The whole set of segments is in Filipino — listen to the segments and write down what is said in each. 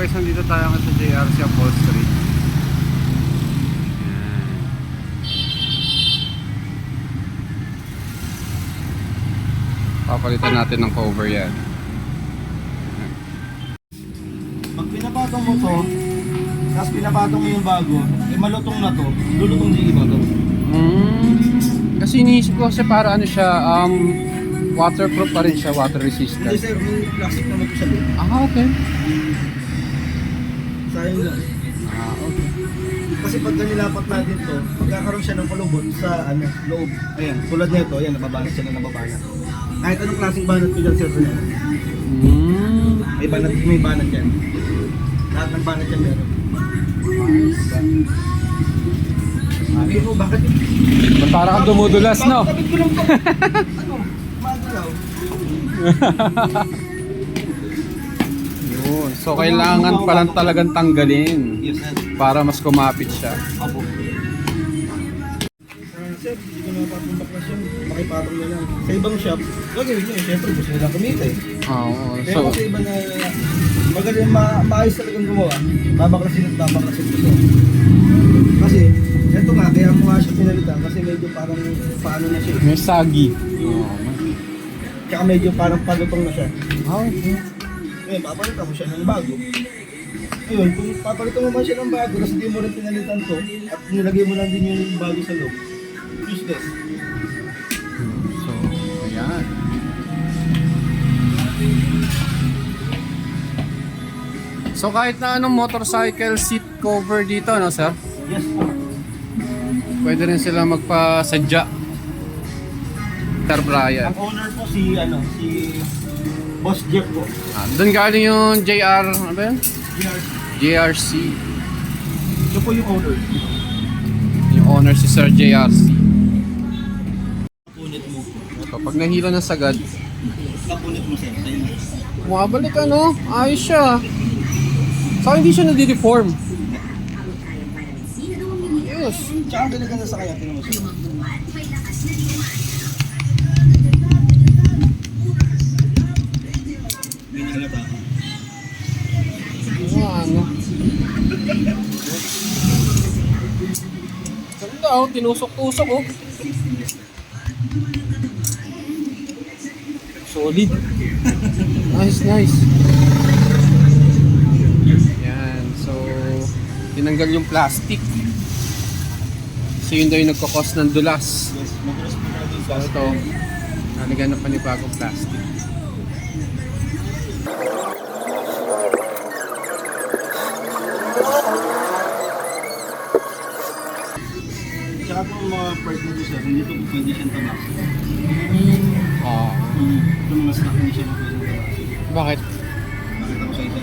guys, nandito tayo nga sa JRC Upholstery. Yan. Papalitan natin ng cover yan. Pag pinapatong mo to, tapos pinapatong mo yung bago, eh malutong na to, lulutong din iba to. Kasi iniisip ko kasi para ano siya, waterproof pa rin siya, water Hindi resistant. sir, may plastic naman to siya. Okay. Sayang lang. Okay. Kasi pag nilapat natin to, magkakaroon siya ng kulubot sa ano, loob. Ayan, tulad nito, ayan, nababanat siya na nababanat. Kahit anong klaseng banat ko dyan sir, sir. May banat yan. Lahat ng banat yan meron. Sabi mo, bakit? Ba't para kang dumudulas, no? Bakit ko lang to? Ano? Magalaw. Yun. So, kailangan palang talagang tanggalin Yes, sir. para mas kumapit siya. Apo. Sir, hindi ko napatong baklasyon. Makipatong na lang. Sa ibang shop, gagawin nyo. Siyempre, gusto nila kumita eh. Oo. Pero So, sa iba na magaling maayos talagang gumawa, babaklasin at babaklasin ko siya. Kasi, eto nga, kaya mo nga siya pinalitan kasi medyo parang paano na siya. may sagi. Tsaka medyo parang palutong na siya. Okay. Ngayon, papalitan mo siya ng bago. Ayun, kung papalitan mo ba siya ng bago, kasi hindi mo rin pinalitan to, at nilagay mo lang din yung bago sa loob, useless. So, ayan. So, kahit na anong motorcycle seat cover dito, no, sir? Yes po. Pwede rin sila magpasadya. Sir Brian. Ang owner po si Boss Jeff po. Doon galing yung JR, ano ba yun? JRC. Ito po yung owner. Yung owner si Sir JRC. Kapunit mo. Kapag nahila ng sagad, Kapunit mo sir. bumabalik ano, ayos siya. Saka hindi siya nadi-deform. Yes. Tsaka ang ganda sa kaya, tingnan mo sir. Binahalata. Ano? Ganda oh, tinusok-tusok oh. Solid. Nice, nice. Yan, so tinanggal yung plastic. So yun daw yung nagkakos ng dulas. Yes, magulas po na din So ito, nalagyan ng panibagong plastic. Tsaka po mga part na to sir, hindi to pwede siyang tamas. Ah, Ito mga stock hindi siya pwede tamas. bakit? Nakita ko sa isa.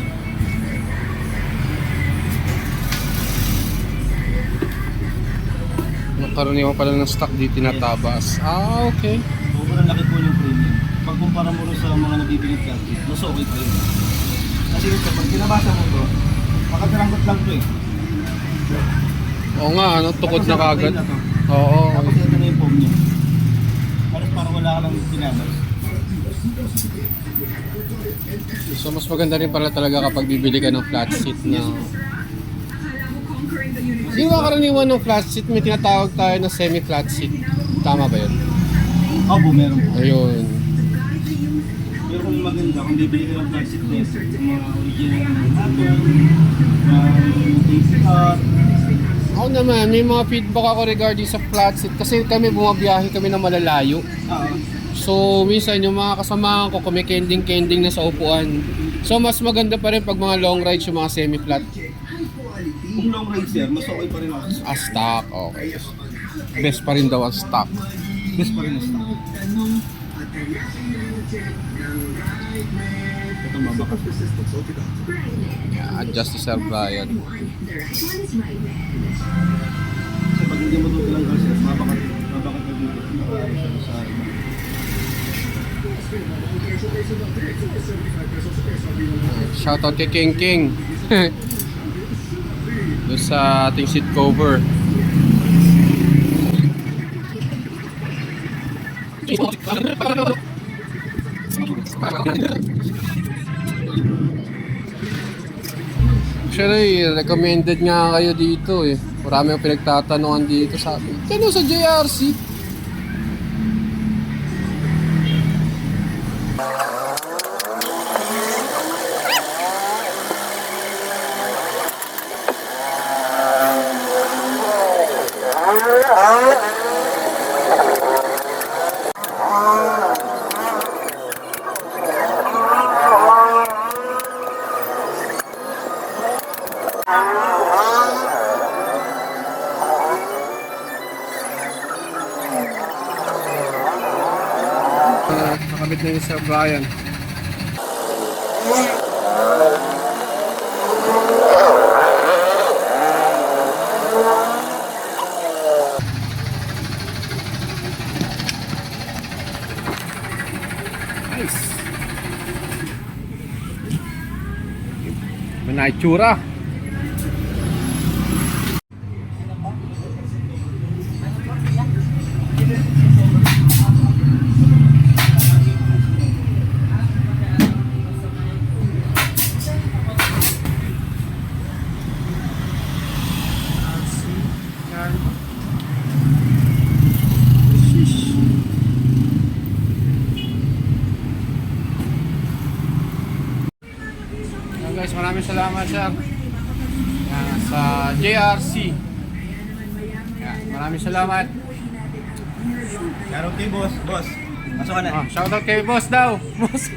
Nagkaraniwan pala ng stock di tinatabas. Ah, okay. Sobrang laki po yung premium. Pag kumpara mo rin sa mga nabibigit gadget, mas okay pa yun. Kasi ito, pag pinabasa mo to, makatiranggot lang to eh. Oo nga, ano, tukod Tapos na ito, kagad. plain na to. Oo. Tapos ito na yung foam niya. Halos parang wala ka lang pinabas. So mas maganda rin pala talaga kapag bibili ka ng flat seat na... Di ba karaniwan ng flat seat, may tinatawag tayo na semi-flat seat. Tama ba yun? Opo, meron po. Ayun. Pero kung maganda, kung bibili ka ng plastic desk, yung mga original na Apple, Instacart, Ako naman, may mga feedback ako regarding sa flat seat kasi kami bumabiyahe kami na malalayo. So minsan yung mga kasamahan ko kumikending-kending na sa upuan. So mas maganda pa rin pag mga long rides yung mga semi-flat. kung long ride sir, mas okay pa rin ako. Stock, okay. Best pa rin daw ang stock. Best pa rin ang stock. Ito mabakas. Yeah, adjust to Sir Brian. Kasi pag hindi mo tutulang ka sir, mabakat na dito. Sa Shoutout kay King King. Doon sa ating seat cover. Actually, recommended nga kayo dito eh. Marami ang pinagtatanungan dito sa atin. Kano sa JRC? Nakabit na yung Sir Brian. Nice. Manay-tsura. Guys, maraming salamat sir. Yan, sa JRC. Yan, maraming salamat. Shoutout kay boss. Boss, pasok ka na. Shoutout kay boss daw. Boss.